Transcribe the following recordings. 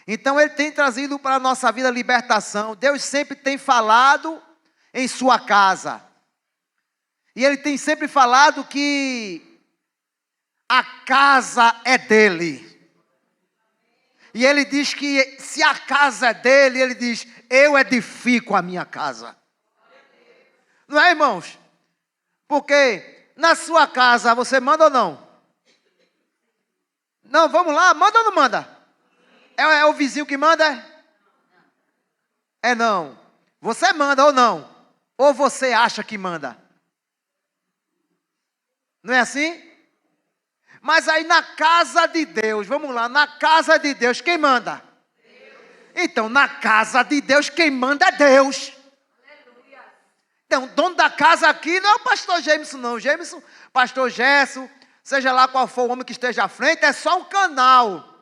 Então Ele tem trazido para a nossa vida libertação. Deus sempre tem falado em sua casa. E Ele tem sempre falado que a casa é dele. E Ele diz que se a casa é dele, Ele diz, eu edifico a minha casa. Não é, irmãos? Porque na sua casa você manda ou não? Não, vamos lá, manda ou não manda? É o vizinho que manda? É não. Você manda ou não? Ou você acha que manda? Não é assim? Mas aí na casa de Deus, vamos lá, na casa de Deus, quem manda? Deus. Então, na casa de Deus, quem manda é Deus. Aleluia. Então, dono da casa aqui não é o pastor Jameson, não. Jameson, pastor Gerson, seja lá qual for o homem que esteja à frente, é só um canal.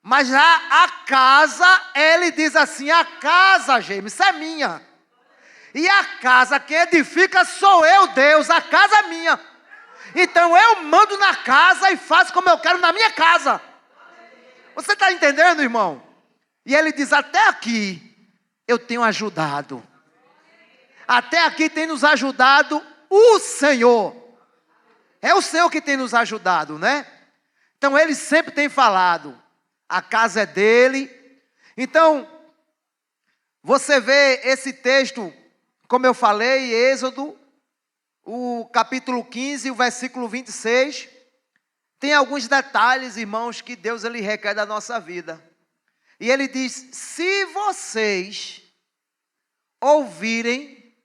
Mas a casa, ele diz assim, a casa, Jameson, é minha. E a casa que edifica sou eu, Deus, a casa é minha. Então eu mando na casa e faço como eu quero na minha casa. Você está entendendo, irmão? E ele diz, até aqui eu tenho ajudado. Até aqui tem nos ajudado o Senhor. É o Senhor que tem nos ajudado, né? Então ele sempre tem falado. A casa é dele. Então, você vê esse texto, como eu falei, Êxodo, o capítulo 15, o versículo 26. Tem alguns detalhes, irmãos, que Deus ele requer da nossa vida. E ele diz, se vocês ouvirem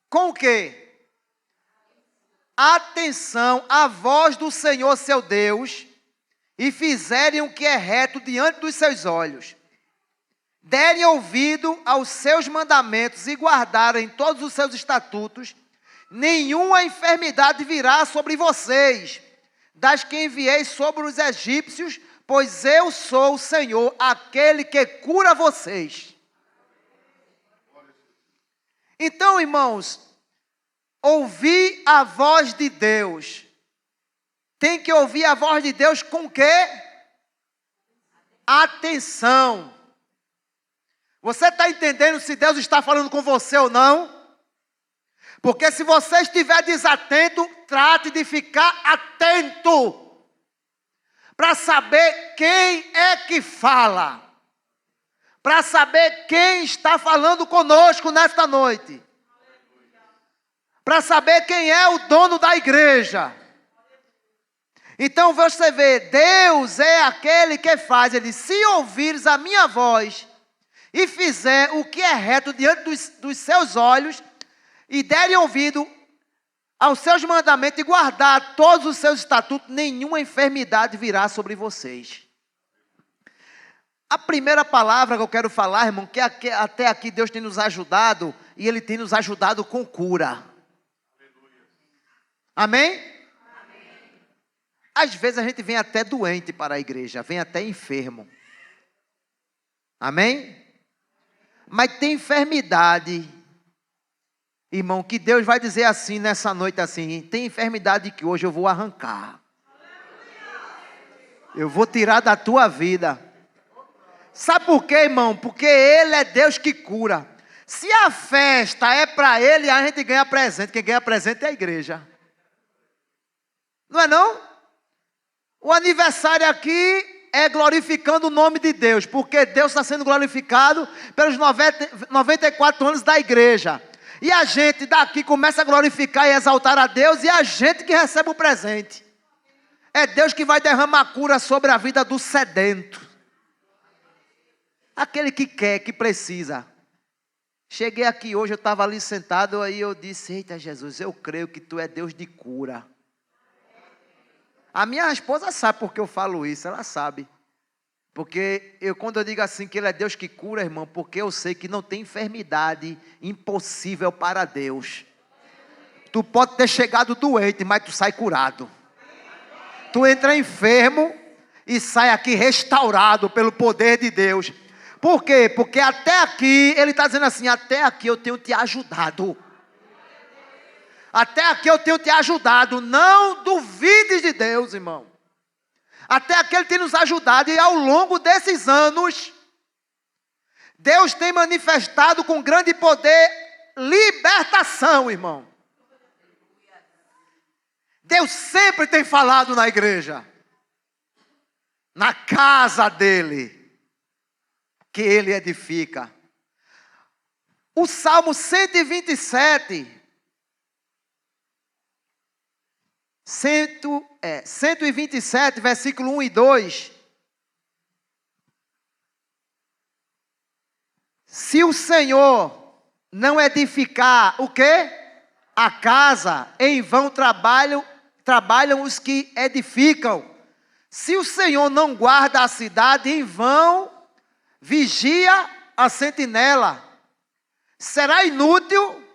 com o quê? Atenção à voz do Senhor seu Deus, e fizerem o que é reto diante dos seus olhos, derem ouvido aos seus mandamentos e guardarem todos os seus estatutos, nenhuma enfermidade virá sobre vocês, das que enviei sobre os egípcios, pois eu sou o Senhor, aquele que cura vocês. Então, irmãos, ouvir a voz de Deus. Tem que ouvir a voz de Deus com o quê? Atenção. Você está entendendo se Deus está falando com você ou não? Porque se você estiver desatento, trate de ficar atento. Para saber quem é que fala. Para saber quem está falando conosco nesta noite. Para saber quem é o dono da igreja. Então você vê, Deus é aquele que faz. Ele diz, se ouvires a minha voz e fizer o que é reto diante dos seus olhos, e derem ouvido aos seus mandamentos e guardar todos os seus estatutos, nenhuma enfermidade virá sobre vocês. A primeira palavra que eu quero falar, irmão, que até aqui Deus tem nos ajudado, e Ele tem nos ajudado com cura. Amém? Às vezes a gente vem até doente para a igreja, vem até enfermo. Amém? Mas tem enfermidade, irmão, que Deus vai dizer assim nessa noite assim, tem enfermidade que hoje eu vou arrancar. Eu vou tirar da tua vida. Sabe por quê, irmão? Porque Ele é Deus que cura. Se a festa é para Ele, a gente ganha presente. Quem ganha presente é a igreja. Não é não? O aniversário aqui é glorificando o nome de Deus, porque Deus está sendo glorificado pelos 94 anos da igreja. E a gente daqui começa a glorificar e exaltar a Deus, e a gente que recebe o presente. É Deus que vai derramar cura sobre a vida do sedento. Aquele que quer, que precisa. Cheguei aqui hoje, eu estava ali sentado, aí eu disse, eita Jesus, eu creio que Tu é Deus de cura. A minha esposa sabe porque eu falo isso, ela sabe. Porque quando eu digo assim que Ele é Deus que cura, irmão, porque eu sei que não tem enfermidade impossível para Deus. Tu pode ter chegado doente, mas tu sai curado. Tu entra enfermo e sai aqui restaurado pelo poder de Deus. Por quê? Porque até aqui, Ele está dizendo assim, até aqui eu tenho te ajudado. Até aqui eu tenho te ajudado. Não duvides de Deus, irmão. Até aqui Ele tem nos ajudado. E ao longo desses anos, Deus tem manifestado com grande poder libertação, irmão. Deus sempre tem falado na igreja, na casa dele, que ele edifica. O Salmo 127, versículo 1 e 2. Se o Senhor não edificar o quê? A casa, em vão trabalham os que edificam. Se o Senhor não guarda a cidade, em vão vigia a sentinela. Será inútil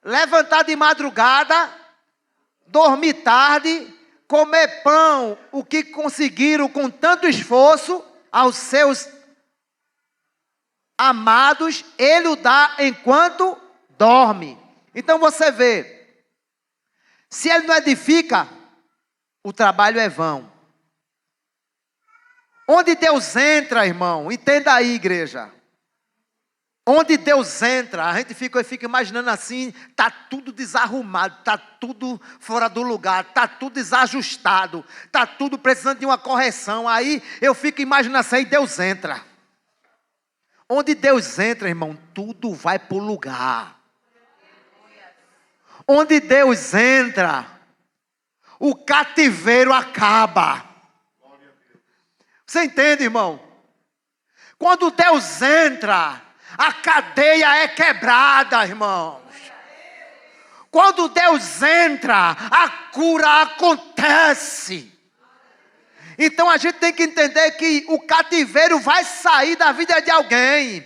levantar de madrugada, dormir tarde, comer pão, o que conseguiram com tanto esforço aos seus amados, ele o dá enquanto dorme. Então você vê, se ele não edifica, o trabalho é vão. Onde Deus entra, irmão, entenda aí, igreja. Onde Deus entra, a gente fica imaginando assim, está tudo desarrumado, está tudo fora do lugar, está tudo desajustado, está tudo precisando de uma correção. Aí eu fico imaginando assim, aí Deus entra. Onde Deus entra, irmão, tudo vai para o lugar. Onde Deus entra, o cativeiro acaba. Você entende, irmão? Quando Deus entra, a cadeia é quebrada, irmãos. Quando Deus entra, a cura acontece. Então a gente tem que entender que o cativeiro vai sair da vida de alguém.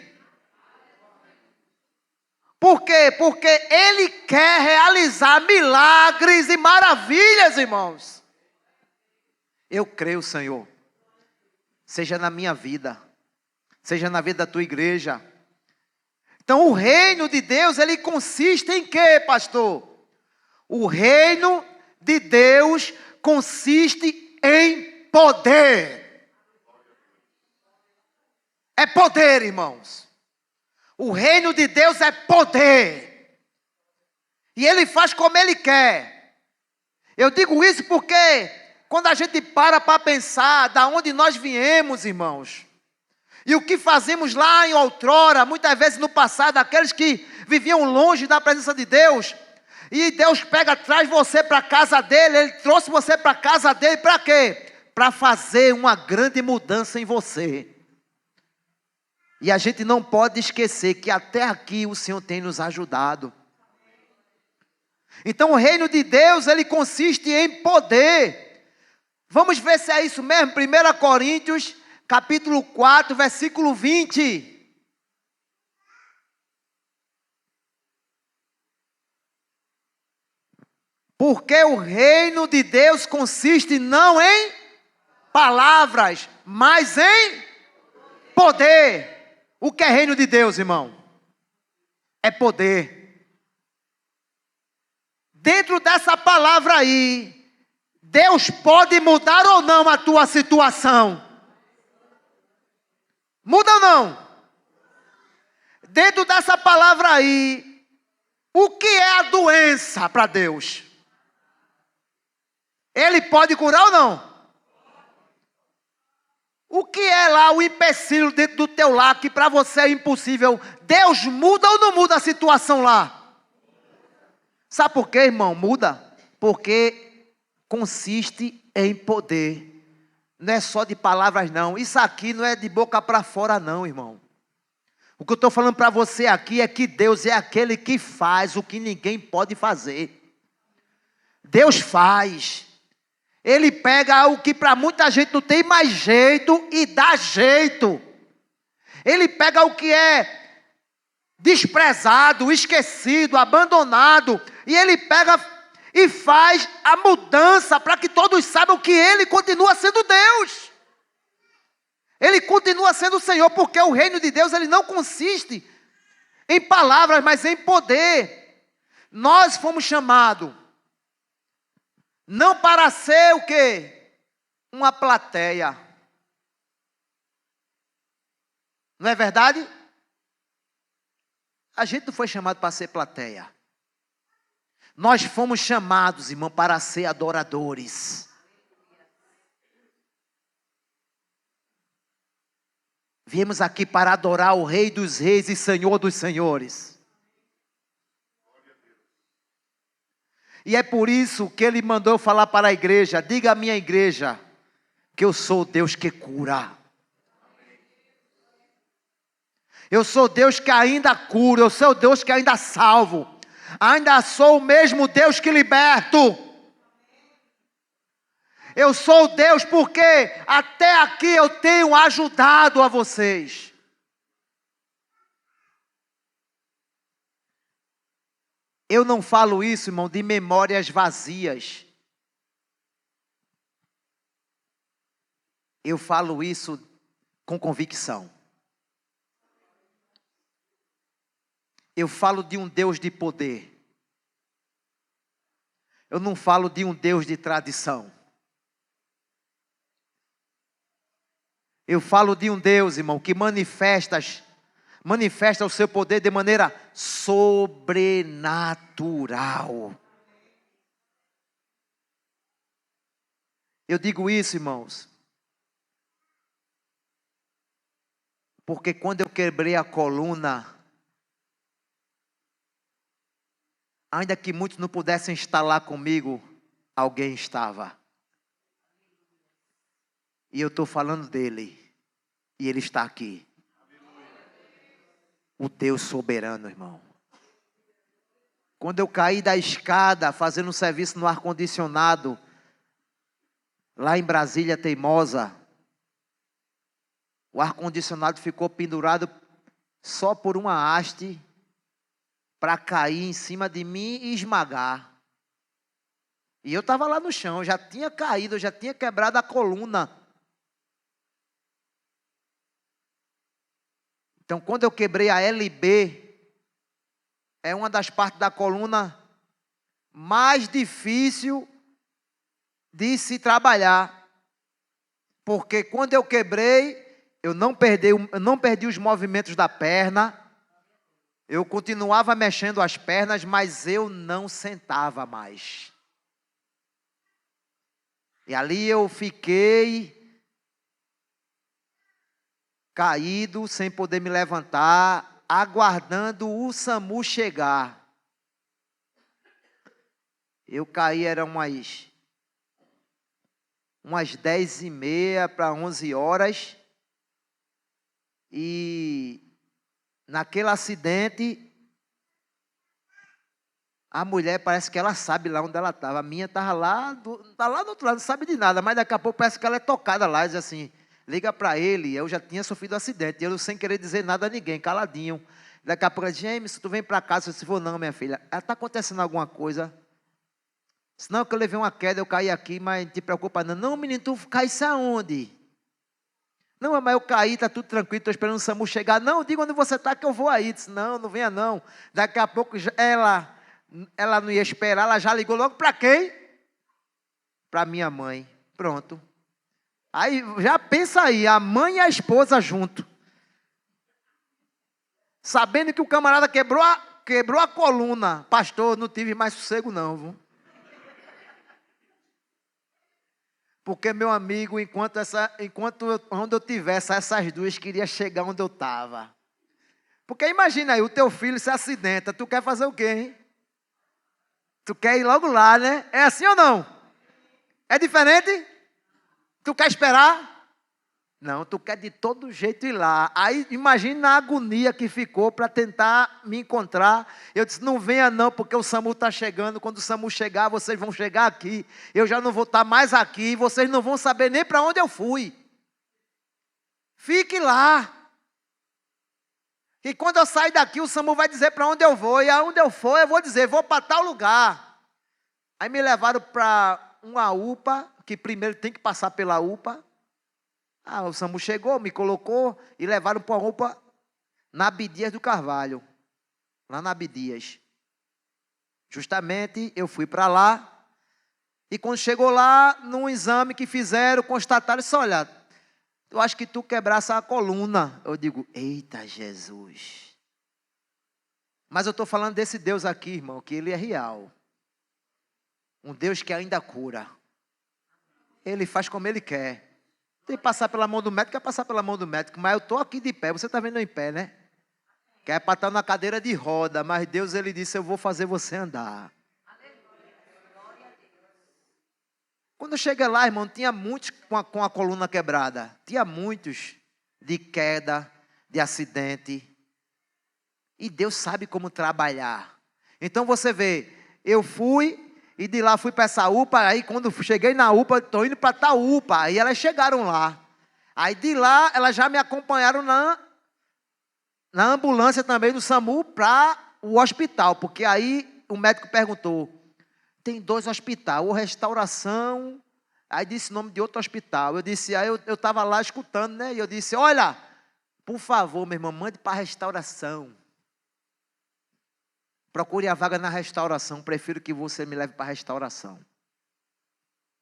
Por quê? Porque Ele quer realizar milagres e maravilhas, irmãos. Eu creio, Senhor. Seja na minha vida, seja na vida da tua igreja. Então o reino de Deus, ele consiste em quê, pastor? O reino de Deus consiste em poder. É poder, irmãos. O reino de Deus é poder. E ele faz como ele quer. Eu digo isso porque quando a gente para pensar da onde nós viemos, irmãos, e o que fazemos lá em outrora, muitas vezes no passado, aqueles que viviam longe da presença de Deus, e Deus traz você para a casa dele, Ele trouxe você para a casa dele, para quê? Para fazer uma grande mudança em você. E a gente não pode esquecer que até aqui o Senhor tem nos ajudado. Então o reino de Deus, ele consiste em poder. Vamos ver se é isso mesmo. 1 Coríntios, capítulo 4, versículo 20. Porque o reino de Deus consiste não em palavras, mas em poder. O que é reino de Deus, irmão? É poder. Dentro dessa palavra aí, Deus pode mudar ou não a tua situação? Muda ou não? Dentro dessa palavra aí, o que é a doença para Deus? Ele pode curar ou não? O que é lá o empecilho dentro do teu lar que para você é impossível? Deus muda ou não muda a situação lá? Sabe por quê, irmão? Muda. Porque consiste em poder. Não é só de palavras não. Isso aqui não é de boca para fora não, irmão. O que eu estou falando para você aqui é que Deus é aquele que faz o que ninguém pode fazer. Deus faz. Ele pega o que para muita gente não tem mais jeito e dá jeito. Ele pega o que é desprezado, esquecido, abandonado. E ele pega e faz a mudança para que todos saibam que ele continua sendo Deus. Ele continua sendo o Senhor, porque o reino de Deus ele não consiste em palavras, mas em poder. Nós fomos chamados não para ser o quê? Uma plateia. Não é verdade? A gente não foi chamado para ser plateia. Nós fomos chamados, irmão, para ser adoradores. Viemos aqui para adorar o Rei dos Reis e Senhor dos Senhores. E é por isso que Ele mandou eu falar para a igreja: diga à minha igreja que eu sou o Deus que cura. Eu sou Deus que ainda cura, eu sou Deus que ainda salvo. Ainda sou o mesmo Deus que liberto. Eu sou Deus porque até aqui eu tenho ajudado a vocês. Eu não falo isso, irmão, de memórias vazias. Eu falo isso com convicção. Eu falo de um Deus de poder. Eu não falo de um Deus de tradição. Eu falo de um Deus, irmão, que manifesta o seu poder de maneira sobrenatural. Eu digo isso, irmãos, porque quando eu quebrei a coluna, ainda que muitos não pudessem estar lá comigo, alguém estava. E eu estou falando dele. E ele está aqui. O Deus soberano, irmão. Quando eu caí da escada, fazendo um serviço no ar-condicionado, lá em Brasília, Teimosa, o ar-condicionado ficou pendurado só por uma haste, para cair em cima de mim e esmagar. E eu estava lá no chão, eu já tinha caído, eu já tinha quebrado a coluna. Então, quando eu quebrei a LB, é uma das partes da coluna mais difícil de se trabalhar. Porque quando eu quebrei, eu não perdi os movimentos da perna. Eu continuava mexendo as pernas, mas eu não sentava mais. E ali eu fiquei caído, sem poder me levantar, aguardando o SAMU chegar. Eu caí, era umas 10h30 para 11 horas. E naquele acidente, a mulher parece que ela sabe lá onde ela estava. A minha estava lá do outro lado, não sabe de nada, mas daqui a pouco parece que ela é tocada lá, diz assim: liga para ele. Eu já tinha sofrido um acidente, eu sem querer dizer nada a ninguém, caladinho. Daqui a pouco ela diz: James, tu vem para casa. Se for não, minha filha, está acontecendo alguma coisa? Senão que eu levei uma queda, eu caí aqui, mas não te preocupa não. Não, menino, tu caísse aonde? Não, mas eu caí, está tudo tranquilo, estou esperando o SAMU chegar. Não, diga onde você está que eu vou aí. Disse: não, não venha não. Daqui a pouco ela não ia esperar, ela já ligou logo para quem? Para minha mãe. Pronto. Aí, já pensa aí, a mãe e a esposa junto. Sabendo que o camarada quebrou a coluna. Pastor, não tive mais sossego não, viu? Porque, meu amigo, onde eu tivesse, essas duas queriam chegar onde eu estava. Porque imagina aí, o teu filho se acidenta, tu quer fazer o quê, hein? Tu quer ir logo lá, né? É assim ou não? É diferente? Tu quer esperar? Não, tu quer de todo jeito ir lá. Aí imagina a agonia que ficou para tentar me encontrar. Eu disse: não venha não, porque o SAMU está chegando. Quando o SAMU chegar, vocês vão chegar aqui. Eu já não vou estar mais aqui. Vocês não vão saber nem para onde eu fui. Fique lá. E quando eu sair daqui, o SAMU vai dizer para onde eu vou. E aonde eu for, eu vou dizer: vou para tal lugar. Aí me levaram para uma UPA, que primeiro tem que passar pela UPA. O SAMU chegou, me colocou e levaram para uma UPA na Abdias do Carvalho. Lá na Abdias. Justamente eu fui para lá. E quando chegou lá, num exame que fizeram, constataram: olha, eu acho que tu quebrasse a coluna. Eu digo, eita Jesus. Mas eu estou falando desse Deus aqui, irmão, que ele é real. Um Deus que ainda cura. Ele faz como ele quer. Tem que passar pela mão do médico, quer passar pela mão do médico. Mas eu estou aqui de pé, você está vendo eu em pé, né? Que é para estar na cadeira de roda. Mas Deus, ele disse, eu vou fazer você andar. Quando chega lá, irmão, tinha muitos com a coluna quebrada. Tinha muitos de queda, de acidente. E Deus sabe como trabalhar. Então você vê, eu fui e de lá fui para essa UPA. Aí quando cheguei na UPA, estou indo para tal UPA. Aí elas chegaram lá. Aí de lá, elas já me acompanharam na ambulância também do SAMU para o hospital. Porque aí o médico perguntou, tem 2 hospitais, ou Restauração, aí disse o nome de outro hospital. Eu disse, aí eu estava lá escutando, né? E eu disse, olha, por favor, meu irmão, mande para a Restauração. Procure a vaga na Restauração, prefiro que você me leve para a Restauração.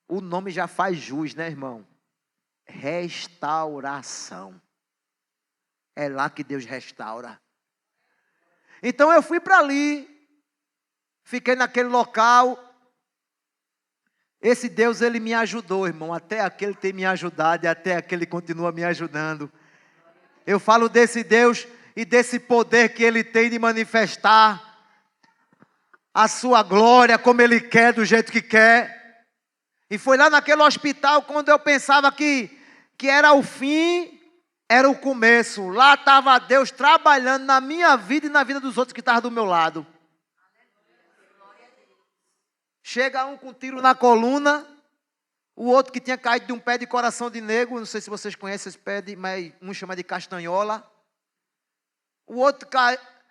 O nome já faz jus, né, irmão? Restauração. É lá que Deus restaura. Então eu fui para ali, fiquei naquele local. Esse Deus, ele me ajudou, irmão. Até aqui ele tem me ajudado e até aqui ele continua me ajudando. Eu falo desse Deus e desse poder que ele tem de manifestar a sua glória como ele quer, do jeito que quer. E foi lá naquele hospital quando eu pensava que era o fim, era o começo. Lá estava Deus trabalhando na minha vida e na vida dos outros que estavam do meu lado. Chega um com tiro na coluna, o outro que tinha caído de um pé de coração de negro, não sei se vocês conhecem esse pé, mas um chama de castanhola. O outro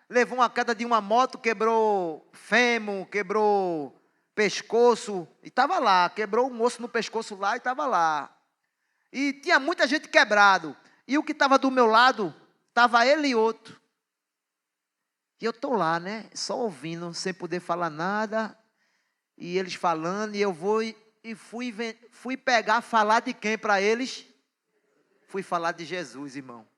levou uma queda de uma moto, quebrou fêmur, quebrou pescoço, e estava lá, quebrou um osso no pescoço lá e estava lá. E tinha muita gente quebrado. E o que estava do meu lado, estava ele e outro. E eu estou lá, né, só ouvindo, sem poder falar nada. E eles falando, e eu vou e fui pegar, falar de quem para eles? Fui falar de Jesus, irmão.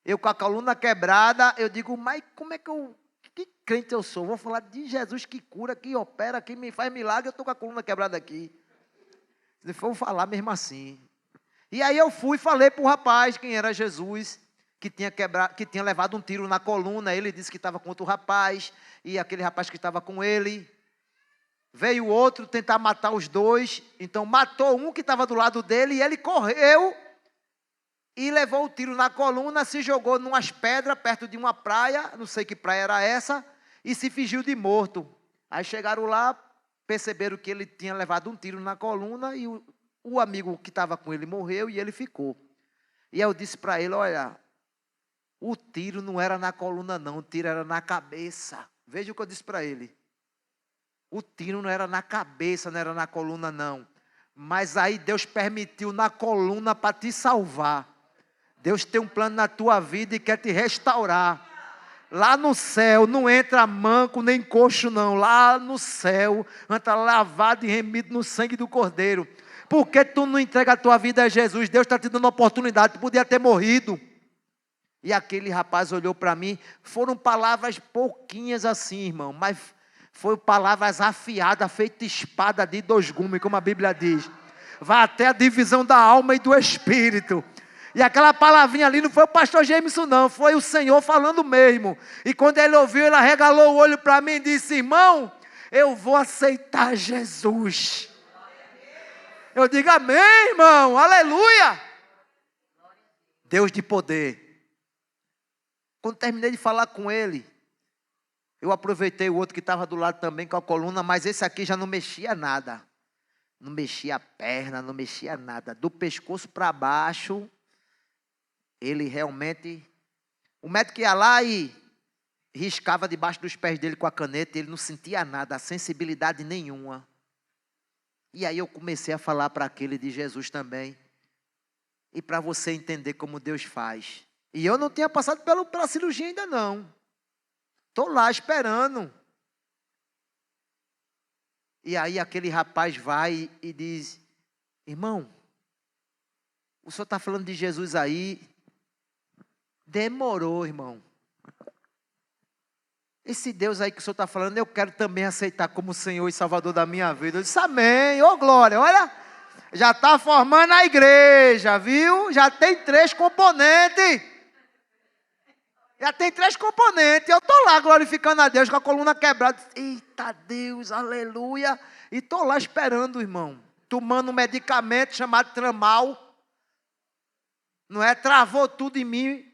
Eu com a coluna quebrada, eu digo, mas como é que crente eu sou? Vou falar de Jesus que cura, que opera, que me faz milagre, eu estou com a coluna quebrada aqui. Se for falar mesmo assim. E aí eu fui e falei para o rapaz quem era Jesus, que tinha levado um tiro na coluna. Ele disse que estava com outro rapaz, e aquele rapaz que estava com ele. Veio o outro tentar matar os dois, então matou um que estava do lado dele, e ele correu e levou o tiro na coluna, se jogou numas pedras perto de uma praia, não sei que praia era essa, e se fingiu de morto. Aí chegaram lá, perceberam que ele tinha levado um tiro na coluna, e o amigo que estava com ele morreu, e ele ficou. E eu disse para ele, olha, o tiro não era na coluna não, o tiro era na cabeça. Veja o que eu disse para ele. O tiro não era na cabeça, não era na coluna não. Mas aí Deus permitiu na coluna para te salvar. Deus tem um plano na tua vida e quer te restaurar. Lá no céu não entra manco nem coxo não. Lá no céu entra lavado e remido no sangue do Cordeiro. Por que tu não entrega a tua vida a Jesus? Deus está te dando uma oportunidade, tu podia ter morrido. E aquele rapaz olhou para mim, foram palavras pouquinhas assim, irmão, mas foi palavras afiadas, feita espada de 2 gumes, como a Bíblia diz. Vai até a divisão da alma e do espírito. E aquela palavrinha ali não foi o pastor Jameson não, foi o Senhor falando mesmo. E quando ele ouviu, ele arregalou o olho para mim e disse, irmão, eu vou aceitar Jesus. Eu digo amém, irmão, aleluia. Deus de poder. Quando terminei de falar com ele, eu aproveitei o outro que estava do lado também com a coluna, mas esse aqui já não mexia nada. Não mexia a perna, não mexia nada. Do pescoço para baixo, ele realmente... O médico ia lá e riscava debaixo dos pés dele com a caneta, ele não sentia nada, sensibilidade nenhuma. E aí eu comecei a falar para aquele de Jesus também. E para você entender como Deus faz. E eu não tinha passado pela cirurgia ainda não. Estou lá esperando. E aí aquele rapaz vai e diz, irmão, o senhor está falando de Jesus aí. Demorou, irmão. Esse Deus aí que o senhor está falando, eu quero também aceitar como Senhor e Salvador da minha vida. Eu disse, amém, ô glória, olha, já está formando a igreja, viu? Já tem 3 componentes. Já tem 3 componentes. Eu estou lá glorificando a Deus com a coluna quebrada. Eita Deus, aleluia. E estou lá esperando, irmão. Tomando um medicamento chamado Tramal. Não é? Travou tudo em mim.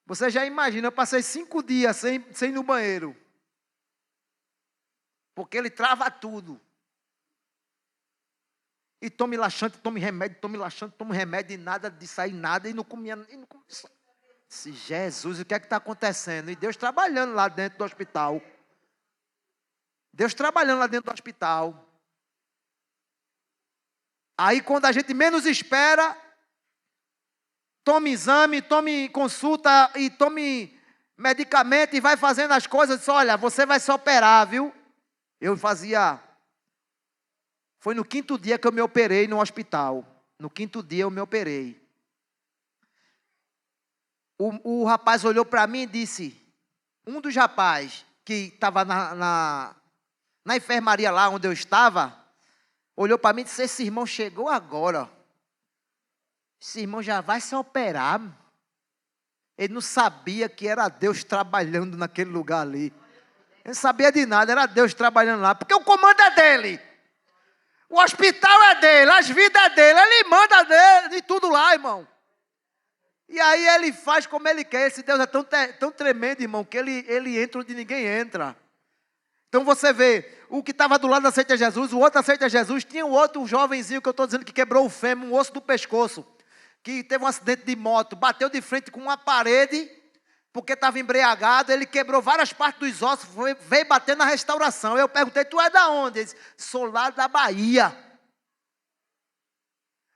Você já imagina, eu passei 5 dias sem ir no banheiro. Porque ele trava tudo. E tome laxante, tome remédio, tome laxante, tome remédio, e nada de sair nada, e não comia. Disse, Jesus, o que é que está acontecendo? E Deus trabalhando lá dentro do hospital. Deus trabalhando lá dentro do hospital. Aí quando a gente menos espera, tome exame, tome consulta e tome medicamento e vai fazendo as coisas. Disse, olha, você vai se operar, viu? Eu fazia... Foi no 5º dia que eu me operei no hospital. No 5º dia eu me operei. O rapaz olhou para mim e disse... Um dos rapazes que estava na enfermaria lá onde eu estava... Olhou para mim e disse, esse irmão chegou agora. Esse irmão já vai se operar. Ele não sabia que era Deus trabalhando naquele lugar ali. Ele não sabia de nada, era Deus trabalhando lá. Porque o comando é dele. O hospital é dele, as vidas é dele. Ele manda dele, de tudo lá, irmão. E aí ele faz como ele quer. Esse Deus é tão tremendo, irmão, que ele entra onde ninguém entra. Então você vê, o que estava do lado aceita Jesus, o outro aceita Jesus. Tinha um outro jovenzinho que eu estou dizendo que quebrou o fêmur, um osso do pescoço. Que teve um acidente de moto, bateu de frente com uma parede, porque estava embriagado, ele quebrou várias partes dos ossos, veio bater na restauração. Eu perguntei, tu é da onde? Ele disse, sou lá da Bahia.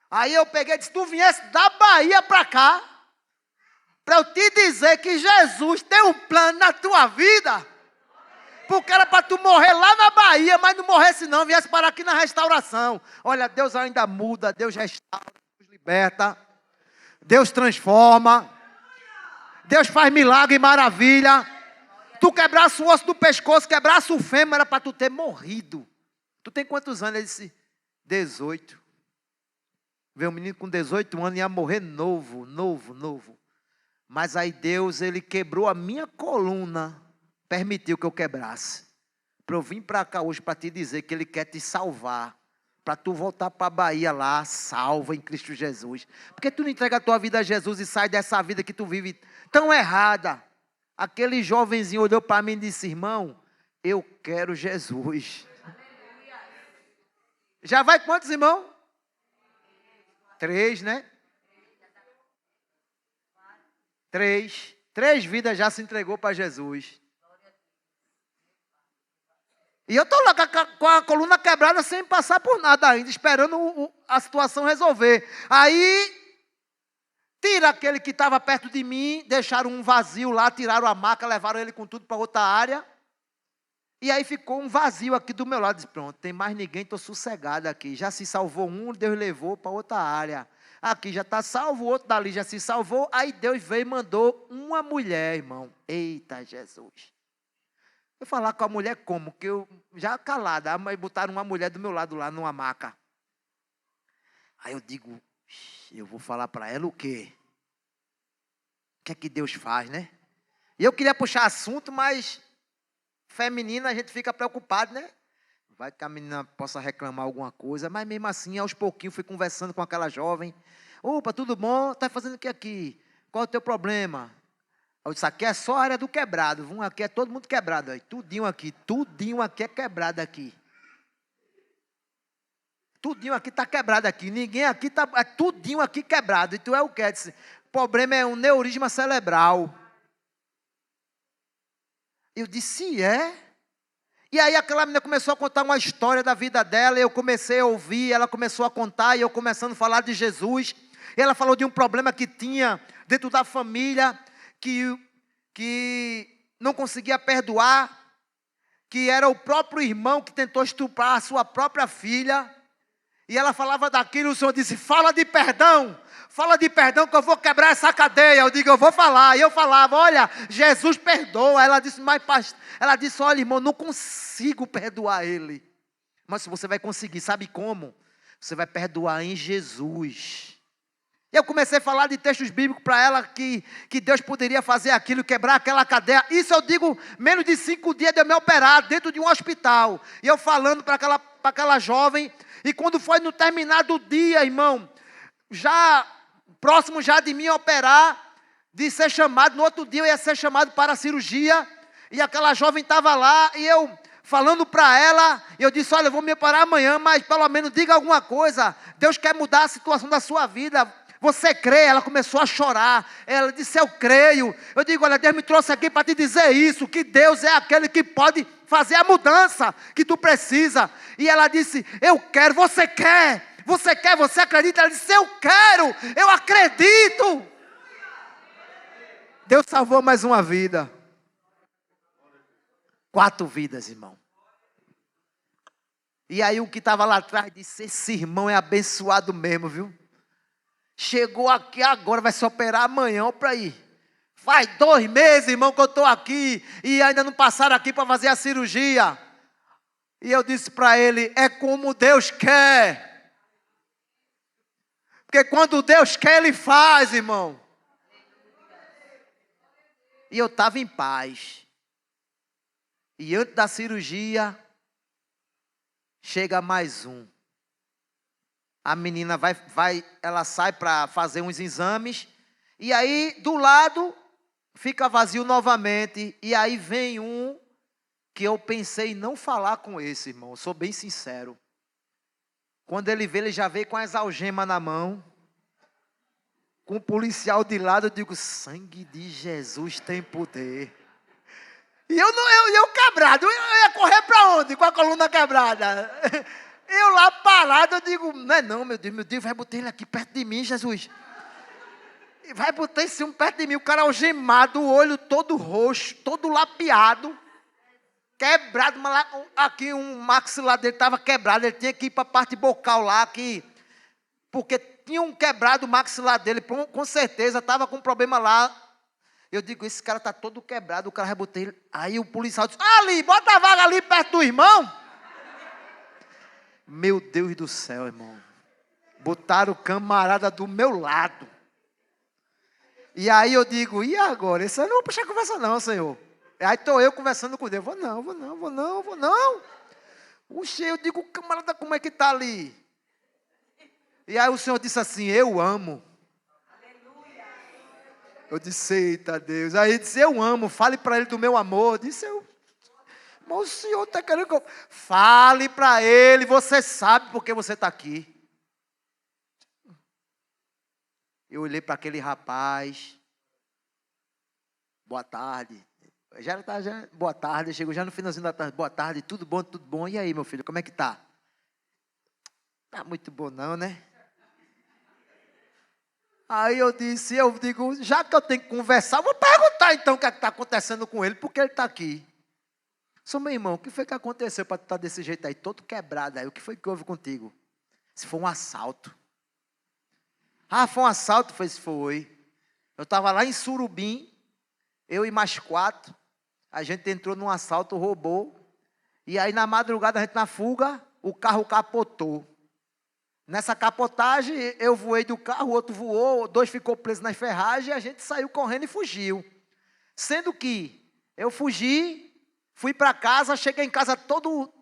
Aí eu peguei e disse, tu viesse da Bahia para cá, para eu te dizer que Jesus tem um plano na tua vida, porque era para tu morrer lá na Bahia, mas não morresse não, viesse parar aqui na restauração. Olha, Deus ainda muda, Deus restaura, Deus liberta. Deus transforma. Deus faz milagre e maravilha. Tu quebrasse o osso do pescoço, quebrasse o fêmur, era para tu ter morrido. Tu tem quantos anos? Ele disse, 18. Veio um menino com 18 anos e ia morrer novo. Mas aí Deus, ele quebrou a minha coluna, permitiu que eu quebrasse. Para eu vir para cá hoje para te dizer que ele quer te salvar. Para tu voltar para a Bahia lá, salva em Cristo Jesus. Porque tu não entrega a tua vida a Jesus e sai dessa vida que tu vive tão errada. Aquele jovenzinho olhou para mim e disse, irmão, eu quero Jesus. Já vai quantos, irmão? 3, né? 3. 3 vidas já se entregou para Jesus. E eu estou lá com a coluna quebrada sem passar por nada ainda, esperando a situação resolver. Aí, tira aquele que estava perto de mim, deixaram um vazio lá, tiraram a maca, levaram ele com tudo para outra área. E aí ficou um vazio aqui do meu lado. Disse, pronto, tem mais ninguém, estou sossegado aqui. Já se salvou um, Deus levou para outra área. Aqui já está salvo, o outro dali já se salvou. Aí Deus veio e mandou uma mulher, irmão. Eita, Jesus. Eu falar com a mulher como? Que eu já calada, mas botaram uma mulher do meu lado lá numa maca. Aí eu digo, eu vou falar para ela o quê? O que é que Deus faz, né? E eu queria puxar assunto, mas feminina a gente fica preocupado, né? Vai que a menina possa reclamar alguma coisa, mas mesmo assim, aos pouquinhos, fui conversando com aquela jovem. Opa, tudo bom? Tá fazendo o que aqui? Qual é o teu problema? Eu disse, aqui é só a área do quebrado. Aqui é todo mundo quebrado. Aí. Tudinho aqui é quebrado aqui. Tudinho aqui está quebrado aqui. Ninguém aqui está... É tudinho aqui quebrado. E tu é o quê? Disse, o problema é um neurisma cerebral. Eu disse, é? E aí aquela menina começou a contar uma história da vida dela. Eu comecei a ouvir, ela começou a contar. E eu começando a falar de Jesus. E ela falou de um problema que tinha dentro da família... Que não conseguia perdoar, que era o próprio irmão que tentou estuprar a sua própria filha. E ela falava daquilo, o Senhor disse, fala de perdão que eu vou quebrar essa cadeia. Eu digo, eu vou falar. E eu falava, olha, Jesus perdoa. Ela disse, ela disse, olha, irmão, não consigo perdoar ele. Mas se você vai conseguir, sabe como? Você vai perdoar em Jesus. E eu comecei a falar de textos bíblicos para ela que Deus poderia fazer aquilo, quebrar aquela cadeia. Isso eu digo, menos de 5 dias de eu me operar dentro de um hospital. E eu falando para aquela jovem. E quando foi no terminado dia, irmão, já próximo já de mim operar, de ser chamado, no outro dia eu ia ser chamado para a cirurgia. E aquela jovem estava lá e eu falando para ela, eu disse, olha, eu vou me operar amanhã, mas pelo menos diga alguma coisa. Deus quer mudar a situação da sua vida. Você crê? Ela começou a chorar. Ela disse, eu creio. Eu digo, olha, Deus me trouxe aqui para te dizer isso, que Deus é aquele que pode fazer a mudança que tu precisa. E ela disse, eu quero. Você quer? Você quer? Você acredita? Ela disse, eu quero. Eu acredito. Deus salvou mais uma vida. 4 vidas, irmão. E aí o que estava lá atrás disse, esse irmão é abençoado mesmo, viu? Chegou aqui agora, vai se operar amanhã, para aí. Faz 2 meses, irmão, que eu estou aqui e ainda não passaram aqui para fazer a cirurgia. E eu disse para ele, é como Deus quer. Porque quando Deus quer, Ele faz, irmão. E eu estava em paz. E antes da cirurgia, chega mais um. A menina ela sai para fazer uns exames. E aí, do lado, fica vazio novamente. E aí vem um que eu pensei em não falar com esse, irmão. Eu sou bem sincero. Quando ele vê, ele já veio com as algemas na mão. Com o policial de lado, eu digo, sangue de Jesus tem poder. E eu quebrado, eu ia correr para onde? Com a coluna quebrada. Eu lá parado, eu digo, não é não, meu Deus, vai botar ele aqui perto de mim, Jesus. Vai botar esse um perto de mim, o cara algemado, o olho todo roxo, todo lapeado, quebrado, mas aqui um maxilar dele estava quebrado, ele tinha que ir para a parte bocal lá, porque tinham quebrado o maxilar dele, com certeza, estava com problema lá. Eu digo, esse cara está todo quebrado, o cara vai botar ele. Aí o policial disse, ali, bota a vaga ali perto do irmão. Meu Deus do céu, irmão. Botaram o camarada do meu lado. E aí eu digo, e agora? Isso eu não vou puxar conversa não, Senhor. Aí estou eu conversando com Deus. Vou não. Oxe, eu digo, camarada, como é que está ali? E aí o Senhor disse assim, eu amo. Eu disse, eita Deus. Aí ele disse, eu amo, fale para ele do meu amor. Eu disse, mas o Senhor está querendo que eu... Fale para ele, você sabe porque você está aqui. Eu olhei para aquele rapaz. Boa tarde. Boa tarde, chegou já no finalzinho da tarde. Boa tarde, tudo bom. E aí, meu filho, como é que tá? Tá muito bom não, né? Aí eu digo, já que eu tenho que conversar, vou perguntar então o que está acontecendo com ele, porque ele está aqui. Sou meu irmão, o que foi que aconteceu para tu estar desse jeito aí, todo quebrado aí? O que foi que houve contigo? Se foi um assalto. Ah, foi um assalto? Foi. Eu estava lá em Surubim, eu e mais 4, a gente entrou num assalto, roubou, e aí na madrugada a gente na fuga, o carro capotou. Nessa capotagem, eu voei do carro, o outro voou, 2 ficou presos nas ferragens, e a gente saiu correndo e fugiu. Sendo que eu fugi, fui para casa, cheguei em casa todo,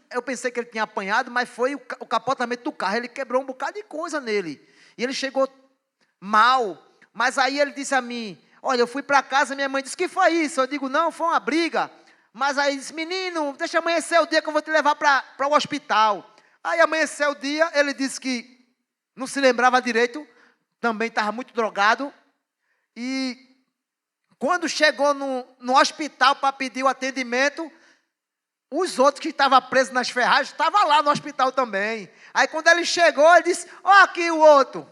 eu pensei que ele tinha apanhado, mas foi o capotamento do carro, ele quebrou um bocado de coisa nele. E ele chegou mal, mas aí ele disse a mim, olha, eu fui para casa, minha mãe disse, que foi isso? Eu digo, não, foi uma briga. Mas aí disse, menino, deixa amanhecer o dia que eu vou te levar para o hospital. Aí amanheceu o dia, ele disse que não se lembrava direito, também estava muito drogado. E quando chegou no hospital para pedir o atendimento, os outros que estavam presos nas ferragens estavam lá no hospital também. Aí quando ele chegou, ele disse, ó aqui o outro.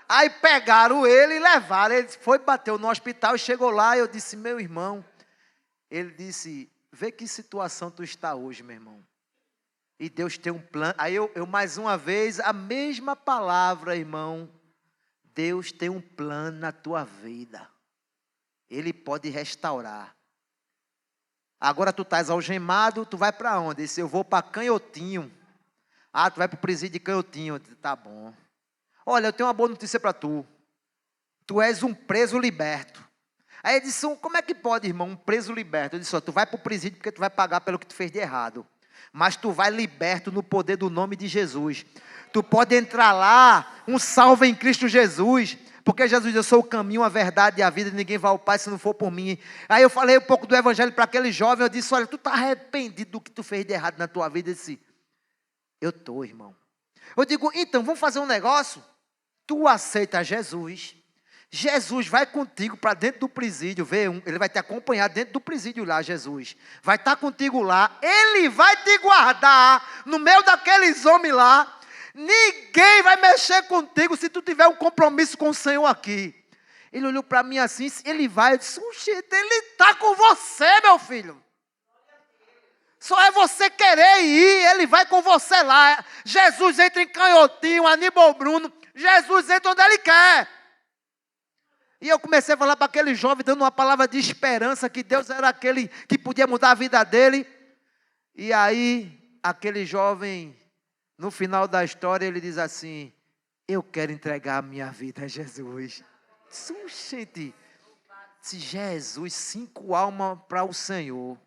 Aí pegaram ele e levaram. Ele foi, bateu no hospital e chegou lá. Eu disse, meu irmão. Ele disse, vê que situação tu está hoje, meu irmão. E Deus tem um plano. Aí eu mais uma vez, a mesma palavra, irmão. Deus tem um plano na tua vida. Ele pode restaurar. Agora tu estás algemado, tu vai para onde? Disse, eu vou para Canhotinho. Ah, tu vai para o presídio de Canhotinho. Disse, tá bom. Olha, eu tenho uma boa notícia para tu. Tu és um preso liberto. Aí ele disse, como é que pode, irmão, um preso liberto? Eu disse, tu vai para o presídio porque tu vai pagar pelo que tu fez de errado. Mas tu vai liberto no poder do nome de Jesus. Tu pode entrar lá, um salvo em Cristo Jesus. Porque Jesus diz, eu sou o caminho, a verdade e a vida, ninguém vai ao Pai se não for por mim. Aí eu falei um pouco do evangelho para aquele jovem, eu disse, olha, tu está arrependido do que tu fez de errado na tua vida? Ele disse, eu estou, irmão. Eu digo, então, vamos fazer um negócio? Tu aceita Jesus, Jesus vai contigo para dentro do presídio, ele vai te acompanhar dentro do presídio lá, Jesus. Vai estar contigo lá, ele vai te guardar no meio daqueles homens lá. Ninguém vai mexer contigo se tu tiver um compromisso com o Senhor aqui. Ele olhou para mim assim, ele vai, eu disse, ele está com você, meu filho. Só é você querer ir, ele vai com você lá. Jesus entra em Canhotinho, Aníbal Bruno, Jesus entra onde ele quer. E eu comecei a falar para aquele jovem, dando uma palavra de esperança, que Deus era aquele que podia mudar a vida dele. E aí, aquele jovem, no final da história, ele diz assim, eu quero entregar a minha vida a Jesus. Gente, se Jesus, 5 almas para o Senhor.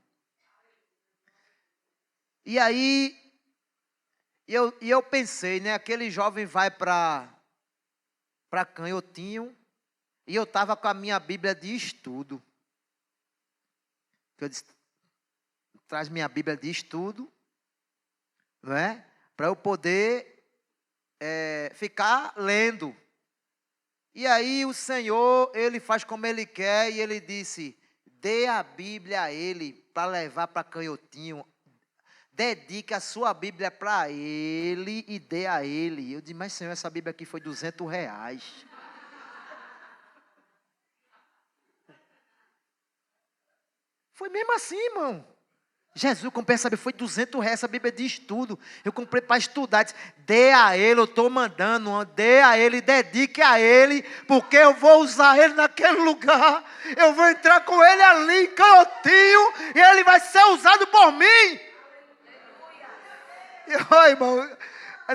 E aí, eu pensei, né, aquele jovem vai para Canhotinho, e eu estava com a minha Bíblia de estudo. Eu disse, traz minha Bíblia de estudo, não é? Para eu poder ficar lendo. E aí o Senhor, ele faz como ele quer, e ele disse, dê a Bíblia a ele, para levar para Canhotinho. Dedique a sua Bíblia para ele e dê a ele. Eu disse, mas Senhor, essa Bíblia aqui foi R$200. Foi mesmo assim, irmão. Jesus, eu comprei essa Bíblia, foi R$200, essa Bíblia de estudo. Eu comprei para estudar. Disse, dê a ele, eu estou mandando, dê a ele, dedique a ele, porque eu vou usar ele naquele lugar. Eu vou entrar com ele ali em Canhotinho, e ele vai ser usado por mim. E, irmão,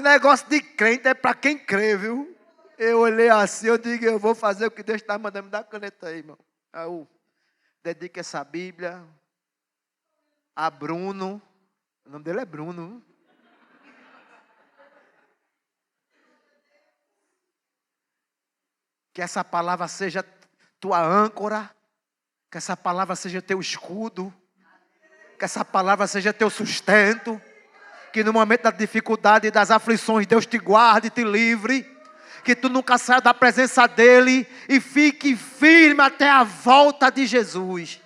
negócio de crente é para quem crê, viu? Eu olhei assim, eu digo, eu vou fazer o que Deus está mandando. Me dá a caneta aí, irmão. Aí eu dedico essa Bíblia a Bruno. O nome dele é Bruno. Que essa palavra seja tua âncora. Que essa palavra seja teu escudo. Que essa palavra seja teu sustento. Que no momento da dificuldade e das aflições, Deus te guarde e te livre. Que tu nunca saia da presença dEle e fique firme até a volta de Jesus.